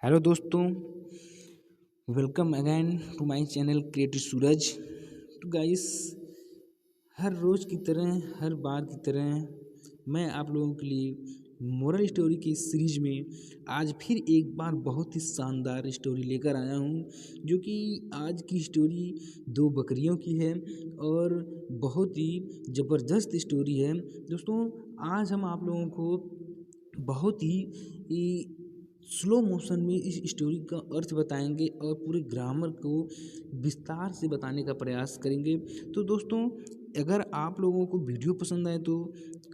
Hello दोस्तों, welcome again to my channel creative Suraj. तो guys, हर रोज़ की तरह हर बार की तरह मैं आप लोगों के लिए मोरल स्टोरी की सीरीज में आज फिर एक बार बहुत ही शानदार स्टोरी लेकर आया हूँ, जो कि आज की स्टोरी दो बकरियों की है और बहुत ही ज़बरदस्त स्टोरी है। दोस्तों, आज हम आप लोगों को बहुत ही स्लो मोशन में इस स्टोरी का अर्थ बताएंगे और पूरे ग्रामर को विस्तार से बताने का प्रयास करेंगे। तो दोस्तों, अगर आप लोगों को वीडियो पसंद आए तो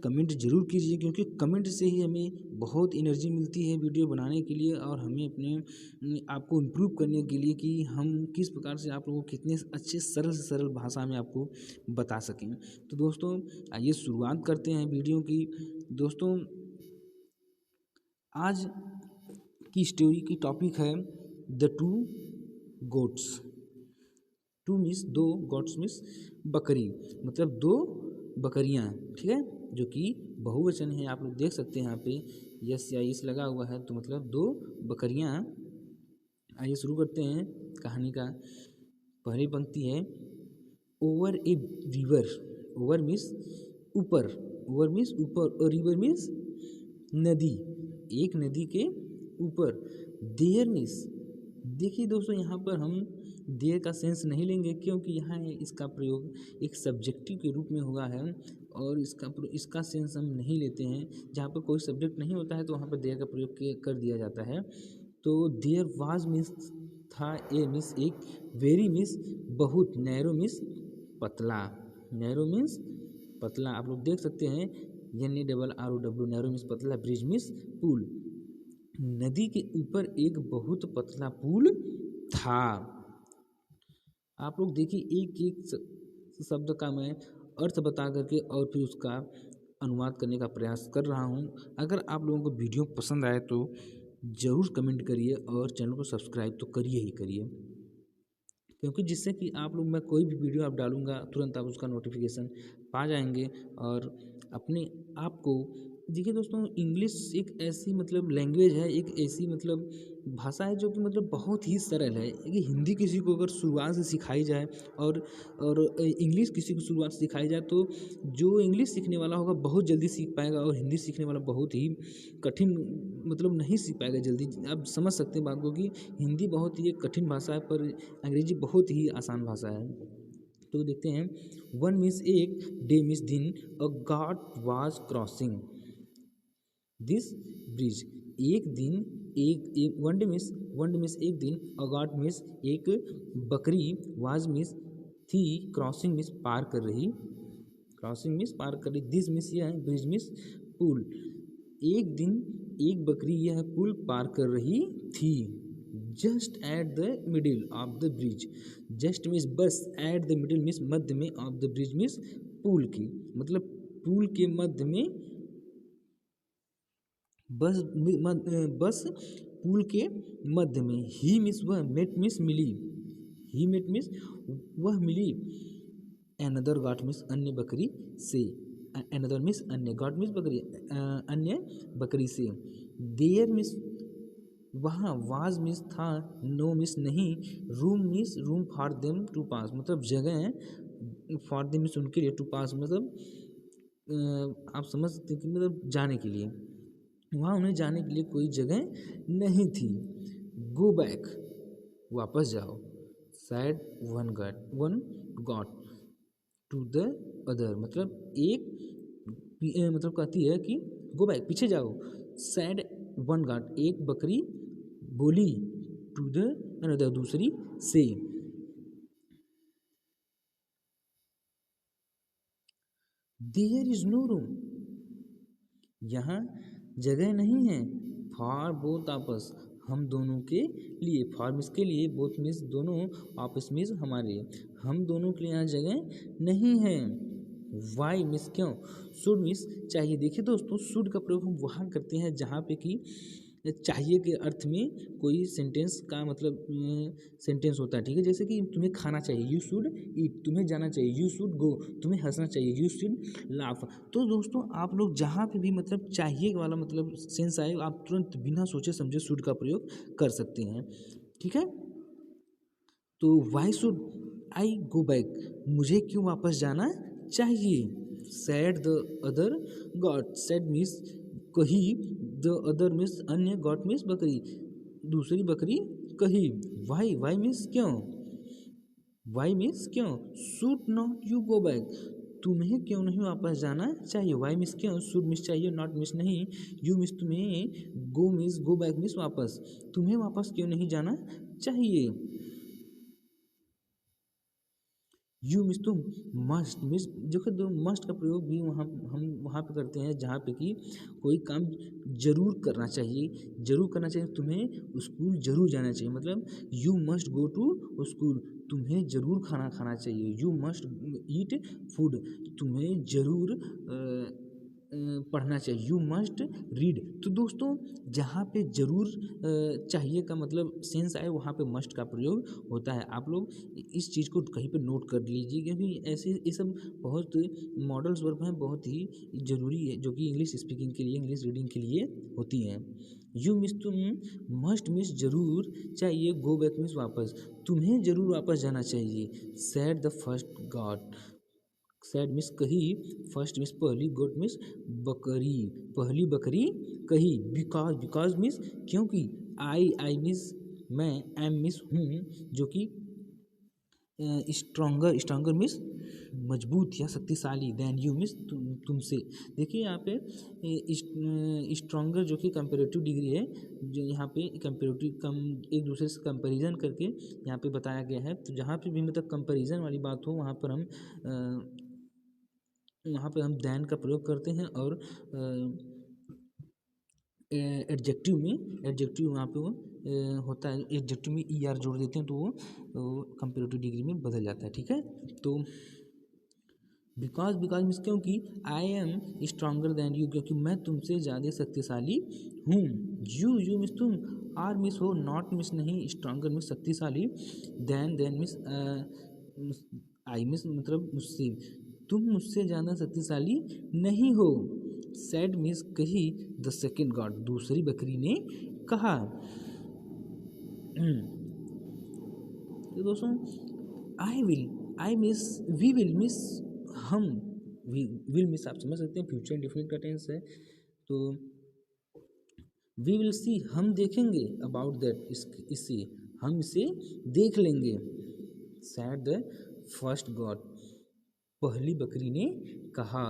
कमेंट ज़रूर कीजिए, क्योंकि कमेंट से ही हमें बहुत एनर्जी मिलती है वीडियो बनाने के लिए और हमें अपने आप को इम्प्रूव करने के लिए कि हम किस प्रकार से आप लोगों को कितने अच्छे सरल से सरल भाषा में आपको बता सकें। तो दोस्तों, आइए शुरुआत करते हैं वीडियो की। दोस्तों, आज की स्टोरी की टॉपिक है the two goats. Two means दो, गोट्स मीन्स बकरी, मतलब दो बकरियां, ठीक है, जो कि बहुवचन है। आप लोग देख सकते हैं यहाँ पे यस या इस लगा हुआ है, तो मतलब दो बकरियां। आइए शुरू करते हैं कहानी का। पहली पंक्ति है over a river. Over means ऊपर, ओवर मीन्स ऊपर और रिवर मीन्स नदी, एक नदी के ऊपर। देयर मीन्स, देखिए दोस्तों, यहाँ पर हम देयर का सेंस नहीं लेंगे, क्योंकि यहाँ इसका प्रयोग एक सब्जेक्टिव के रूप में हुआ है और इसका सेंस हम नहीं लेते हैं। जहाँ पर कोई सब्जेक्ट नहीं होता है तो वहाँ पर देयर का प्रयोग कर दिया जाता है। तो देयर वाज मीन्स था, ए मीन्स एक, वेरी मीन्स बहुत, नैरो मीन्स पतला, नैरो मीन्स पतला। आप लोग देख सकते हैं NARROW, नैरो मीन्स पतला, ब्रिज मीन्स पुल। नदी के ऊपर एक बहुत पतला पुल था। आप लोग देखिए, एक एक शब्द का मैं अर्थ बता करके और फिर उसका अनुवाद करने का प्रयास कर रहा हूँ। अगर आप लोगों को वीडियो पसंद आए तो ज़रूर कमेंट करिए और चैनल को सब्सक्राइब तो करिए ही करिए, क्योंकि जिससे कि आप लोग, मैं कोई भी वीडियो आप डालूंगा तुरंत आप उसका नोटिफिकेशन पा जाएंगे और अपने आप को। देखिए दोस्तों, इंग्लिश एक ऐसी मतलब लैंग्वेज है, एक ऐसी मतलब भाषा है जो कि मतलब बहुत ही सरल है। कि हिंदी किसी को अगर शुरुआत से सिखाई जाए और इंग्लिश किसी को शुरुआत से सिखाई जाए तो जो इंग्लिश सीखने वाला होगा बहुत जल्दी सीख पाएगा और हिंदी सीखने वाला बहुत ही कठिन मतलब नहीं सीख पाएगा जल्दी। आप समझ सकते हैं बात को कि हिंदी बहुत ही एक कठिन भाषा है पर अंग्रेजी बहुत ही आसान भाषा है। तो देखते हैं, वन मीन्स एक, डे मीन्स दिन, a goat was crossing this bridge. एक दिन, एक वन डे मीन्स एक दिन, अ गॉड मीन्स एक बकरी, वाज मीन्स थी, क्रॉसिंग मीन्स पार कर रही, क्रॉसिंग मीन्स पार कर रही, दिस मीन्स यह है, ब्रिज मीन्स पुल। एक दिन एक बकरी यह पुल पार कर रही थी। Just at the middle of the bridge, just means बस, एट द मिडिल मीन्स मध्य में, ऑफ द ब्रिज मीन्स पुल की, मतलब पुल के मध्य में, बस पुल के मध्य में। ही मीन्स वह, मेट मीन्स मिली, ही मेट मीन्स वह मिली, एनदर गॉट मीन्स अन्य बकरी से, एनदर मीन्स अन्य, गॉट मीन्स बकरी, अन्य बकरी से। देयर मीन्स वहाँ, वाज मीन्स था, नो मीन्स नहीं, room means room for them to pass, मतलब जगह, फॉर देम मीन्स उनके लिए, टू पास मतलब आप समझ सकते हैं कि मतलब जाने के लिए, वहाँ उन्हें जाने के लिए कोई जगह नहीं थी। गो बैक, वापस जाओ, said one goat to the other, मतलब एक मतलब कहती है कि गो बैक, पीछे जाओ, सैड वन गॉट, एक बकरी बोली, टू द अनदर, दूसरी से। देयर इज नो रूम, यहाँ जगह नहीं है, फॉर बोथ आपस, हम दोनों के लिए, फॉर मीन्स के लिए, बोथ मीन्स दोनों, आपस मीन्स हमारे लिए, हम दोनों के लिए यहाँ जगह नहीं है। वाई मीन्स क्यों, शुड मीन्स चाहिए। देखिए दोस्तों, शुड का प्रयोग हम वहाँ करते हैं जहाँ पे कि चाहिए के अर्थ में कोई सेंटेंस का मतलब सेंटेंस होता है, ठीक है। जैसे कि तुम्हें खाना चाहिए, यू शुड ईट, तुम्हें जाना चाहिए, यू शुड गो, तुम्हें हंसना चाहिए, यू शुड लाफ। तो दोस्तों आप लोग जहाँ पे भी मतलब चाहिए वाला मतलब सेंस आए, आप तुरंत बिना सोचे समझे शुड का प्रयोग कर सकते हैं, ठीक है। तो why should I go back, मुझे क्यों वापस जाना चाहिए। Sad the other got, sad means कही, द अदर मीन्स अन्य, गॉट मीन्स बकरी, दूसरी बकरी कही। वाई, वाई मीन्स क्यों, वाई मीन्स क्यों। Should not you go back, तुम्हें क्यों नहीं वापस जाना चाहिए। वाई मीन्स क्यों, शुड मीन्स चाहिए, नॉट मीन्स नहीं, यू मीन्स तुम्हें, गो मीन्स गो बैक मीन्स वापस, तुम्हें वापस क्यों नहीं जाना चाहिए। यू मीन्स तुम, मस्ट मीन्स देखो दो मस्ट का प्रयोग भी हम वहाँ पे करते हैं जहाँ पे कि कोई काम जरूर करना चाहिए, जरूर करना चाहिए, तुम्हें स्कूल जरूर जाना चाहिए, मतलब you must go to school, तुम्हें जरूर खाना खाना चाहिए। यू मस्ट ईट फूड, तुम्हें जरूर पढ़ना चाहिए। You must read. तो दोस्तों जहाँ पे जरूर चाहिए का मतलब सेंस आए वहाँ पे मस्ट का प्रयोग होता है। आप लोग इस चीज़ को कहीं पे नोट कर लीजिए, क्योंकि ऐसे ये सब बहुत मॉडल्स वर्ब हैं, बहुत ही ज़रूरी है, जो कि इंग्लिश स्पीकिंग के लिए, इंग्लिश रीडिंग के लिए होती हैं। यू मिस तुम, मस्ट मिस जरूर चाहिए, गो बैक मिस वापस, तुम्हें जरूर वापस जाना चाहिए। Sad the first God, sad means कही, फर्स्ट मिस पहली, गोट मिस बकरी, पहली बकरी कही। बिकॉज, बिकॉज मिस क्योंकि, आई मिस मैं, एम मिस हूँ, जो कि स्ट्रॉन्गर, स्ट्रॉन्गर मिस मजबूत या शक्तिशाली, देन यू मिस तुमसे। देखिए यहाँ पे स्ट्रॉन्गर जो कि कंपेरेटिव डिग्री है, जो यहाँ पे कंपेरेटिव कम एक दूसरे से कंपैरिजन करके यहाँ पे बताया गया है। तो जहाँ पे भी मतलब कंपैरिजन वाली बात हो वहाँ पर दैन का प्रयोग करते हैं, और एडजेक्टिव में, एडजेक्टिव वहाँ पे वो होता है, एडजेक्टिव में ई आर जोड़ देते हैं तो वो कंपेरेटिव डिग्री में बदल जाता है, ठीक है। तो बिकॉज, बिकॉज मीन्स क्योंकि, I am stronger than you, क्योंकि मैं तुमसे ज़्यादा शक्तिशाली हूँ। यू मीन्स तुम, आर मिस हो, नॉट मिस नहीं, स्ट्रॉन्गर मिस शक्तिशाली, देन मिस आई मिस मतलब मुझसे, तुम मुझसे ज़्यादा शक्तिशाली नहीं हो। सैड मिस कही, द सेकेंड गॉड, दूसरी बकरी ने कहा। तो दोस्तों I means, we will means हम, विल मिस आप समझ सकते हैं फ्यूचर इंडेफिनिट का टेंस है। तो वी विल सी, हम देखेंगे, अबाउट दैट इसे, हम इसे देख लेंगे। सैड द फर्स्ट गॉड, पहली बकरी ने कहा।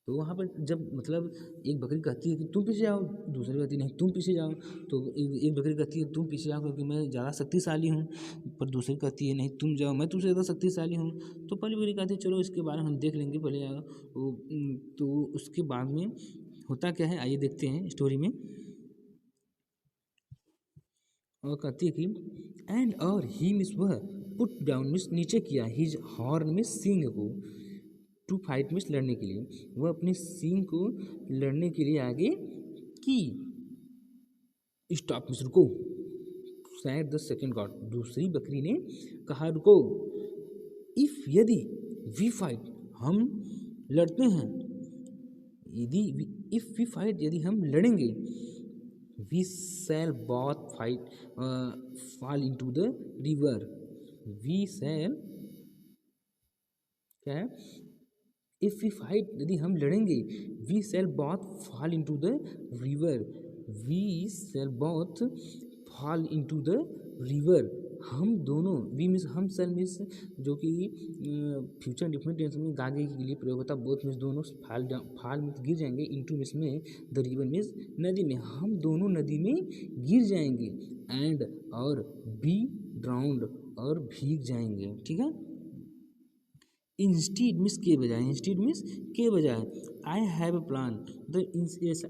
तो वहाँ पर जब मतलब एक बकरी कहती है कि तुम पीछे जाओ, दूसरी कहती है नहीं तुम पीछे जाओ, तो एक बकरी कहती है तुम पीछे जाओ क्योंकि मैं ज़्यादा शक्तिशाली हूँ, पर दूसरी कहती है नहीं तुम जाओ, मैं तुमसे ज़्यादा शक्तिशाली हूँ। तो पहली बकरी कहती है चलो इसके बारे में हम देख लेंगे, पहले तो उसके बाद में होता क्या है आइए देखते हैं स्टोरी में। और कहती है कि एंड और ही मिस, वह पुट डाउन मिस नीचे किया, हिज हॉर्न मिस सींग को, टू फाइट मिस लड़ने के लिए, वह अपने सींग को लड़ने के लिए आगे की। स्टॉप मिस रुको, सैड द सेकेंड गॉड, दूसरी बकरी ने कहा रुको। इफ यदि, वी फाइट हम लड़ते हैं, यदि इफ वी फाइट यदि हम लड़ेंगे, we shall both fight fall into the river, we shall क्या है, इफ वी फाइट यदि हम लड़ेंगे, we shall both fall into the river, we shall both fall into the river, हम दोनों, वी मीन्स हम, शैल मीन्स जो कि फ्यूचर इंडेफिनिट टेंस में आगे के लिए प्रयोग होता है, बोथ मीन्स दोनों, फॉल मीन्स गिर जाएंगे, इनटू मीन्स में, द रिवर मीन्स नदी में, हम दोनों नदी में गिर जाएंगे, एंड और बी ड्राउंड और भीग जाएंगे, ठीक है। इंस्टीड मिस के बजाय, इंस्टीड मिस के बजाय, आई हैव ए प्लान, तो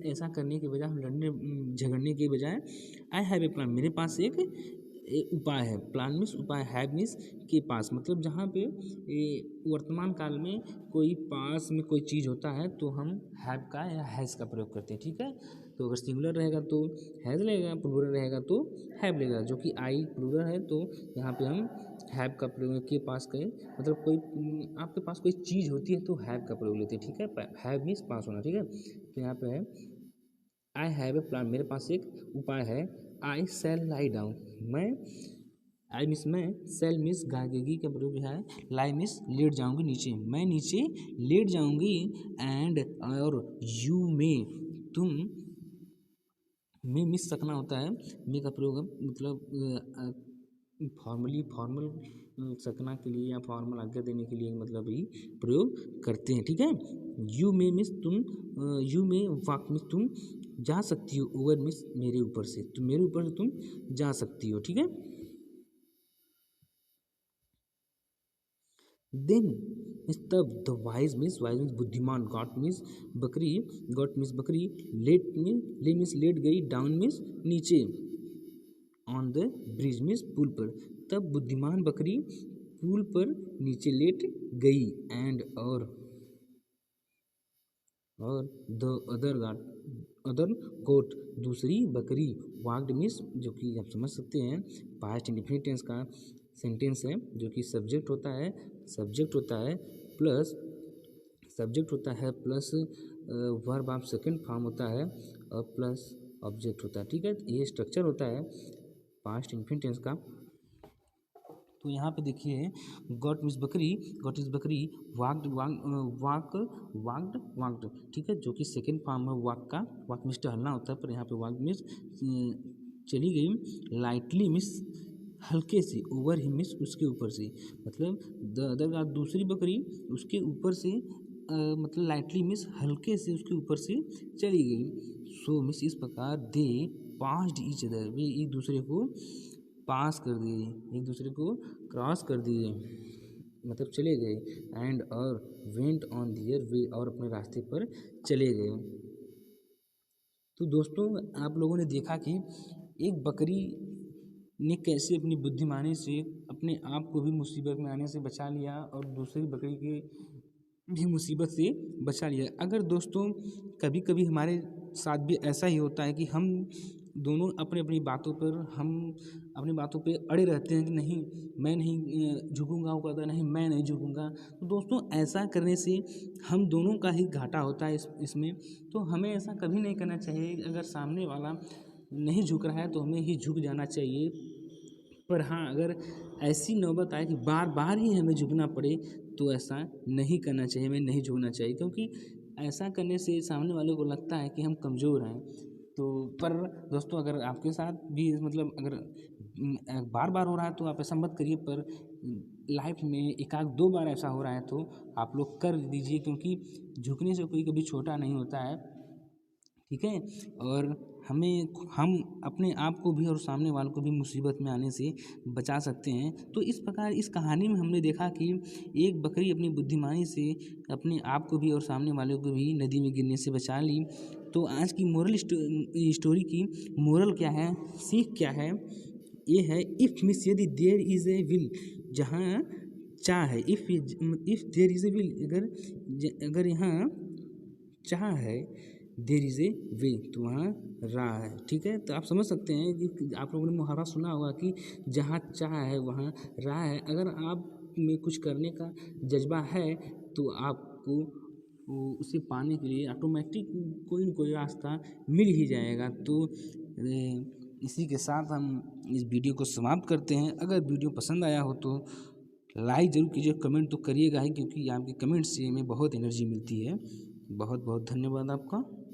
ऐसा करने के बजाय, हम लड़ने झगड़ने के बजाय, आई हैव ए प्लान, मेरे पास एक उपाय है। प्लान मिस उपाय, हैव मिस के पास, मतलब जहाँ पे वर्तमान काल में कोई पास में कोई चीज़ होता है तो हम हैव का या हैज़ का प्रयोग करते हैं, ठीक है। तो अगर सिंगुलर रहेगा तो हैज़ लगेगा, प्लूरल रहेगा तो हैव लगेगा। जो कि आई प्लूरल है तो यहाँ पे हम हैव का प्रयोग के पास करें, मतलब कोई आपके पास कोई चीज़ होती है तो हैव का प्रयोग लेते हैं, ठीक है। हैव मीन्स पास होना, ठीक है। तो यहाँ पे है आई हैव ए प्लान, मेरे पास एक उपाय है। आई सेल लाई डाउन, मैं आई मिस मैं, सेल मिस गागेगी का प्रयोग है, लाई मिस लेट जाऊंगी नीचे, मैं नीचे लेट जाऊंगी। एंड और यू में, तुम में मिस सकना होता है, मे का प्रयोग मतलब फॉर्मल सकना के लिए या फॉर्मल आज्ञा देने के लिए मतलब ही प्रयोग करते हैं, ठीक है। यू में मिस तुम, यू में वाक मिस तुम जा सकती हो, ओवर मिस मेरे ऊपर से, तो मेरे ऊपर से तुम जा सकती हो, ठीक है। देन तब द वाइज मीन्स बुद्धिमान, गॉट मीन्स बकरी, गॉट मीन्स बकरी, लेट मीन ले मीन्स लेट गई, डाउन मीन्स नीचे, ऑन द ब्रिज मीन्स पुल पर, तब बुद्धिमान बकरी पुल पर नीचे लेट गई। एंड और द अदर गोट दूसरी बकरी, वाक्ड मीन्स जो कि आप समझ सकते हैं पास्ट इंडेफिनिट टेंस का सेंटेंस है, जो कि सब्जेक्ट होता है plus verb of second form होता है और प्लस ऑब्जेक्ट होता है, ठीक है। ये स्ट्रक्चर होता है पास्ट इंडेफिनिट टेंस का। तो यहाँ पे देखिए गॉट मीन्स बकरी, वाक्ड, ठीक है, जो कि सेकेंड फॉर्म है वाक का, वाक मीन्स टहलना होता है, पर यहाँ पे वाक मीन्स चली गई। लाइटली मीन्स हल्के से, ओवर ही मीन्स उसके ऊपर से, मतलब द अदर दूसरी बकरी उसके ऊपर से मतलब लाइटली मीन्स हल्के से उसके ऊपर से चली गई। सो मीन्स इस प्रकार दे पास्ड ईच अदर, वे एक दूसरे को पास कर दिए, एक दूसरे को क्रॉस कर दिए, मतलब चले गए। एंड और वेंट ऑन दियर वे, और अपने रास्ते पर चले गए। तो दोस्तों आप लोगों ने देखा कि एक बकरी ने कैसे अपनी बुद्धिमानी से अपने आप को भी मुसीबत में आने से बचा लिया और दूसरी बकरी के भी मुसीबत से बचा लिया। अगर दोस्तों कभी कभी हमारे साथ भी ऐसा ही होता है कि हम दोनों अपनी अपनी बातों पर अड़े रहते हैं कि नहीं मैं नहीं झुकूंगा, वो कहता नहीं मैं नहीं झुकूंगा, तो दोस्तों ऐसा करने से हम दोनों का ही घाटा होता है इसमें। तो हमें ऐसा कभी नहीं करना चाहिए, अगर सामने वाला नहीं झुक रहा है तो हमें ही झुक जाना चाहिए। पर हाँ, अगर ऐसी नौबत आए कि बार बार ही हमें झुकना पड़े तो ऐसा नहीं करना चाहिए, हमें नहीं झुकना चाहिए, क्योंकि ऐसा करने से सामने वाले को लगता है कि हम कमज़ोर हैं। तो पर दोस्तों अगर आपके साथ भी मतलब अगर बार बार हो रहा है तो आप ऐसा मत करिए, पर लाइफ में एक आध दो बार ऐसा हो रहा है तो आप लोग कर दीजिए, क्योंकि झुकने से कोई कभी छोटा नहीं होता है, ठीक है। और हम अपने आप को भी और सामने वालों को भी मुसीबत में आने से बचा सकते हैं। तो इस प्रकार इस कहानी में हमने देखा कि एक बकरी अपनी बुद्धिमानी से अपने आप को भी और सामने वालों को भी नदी में गिरने से बचा ली। तो आज की मोरल स्टोरी की मोरल क्या है, सीख क्या है, ये है इफ़ मीन्स यदि देयर इज़ ए विल, जहाँ चाह है, if there is a will, अगर यहाँ चाह है, देयर इज़ ए वे, तो वहाँ राह है, ठीक है। तो आप समझ सकते हैं कि आप लोगों ने मुहावरा सुना होगा कि जहाँ चाह है वहाँ राह है। अगर आप में कुछ करने का जज्बा है तो आपको उसे पाने के लिए ऑटोमेटिक कोई न कोई रास्ता मिल ही जाएगा। तो इसी के साथ हम इस वीडियो को समाप्त करते हैं। अगर वीडियो पसंद आया हो तो लाइक ज़रूर कीजिए, कमेंट तो करिएगा ही, क्योंकि आपके कमेंट से हमें बहुत एनर्जी मिलती है। बहुत बहुत धन्यवाद आपका।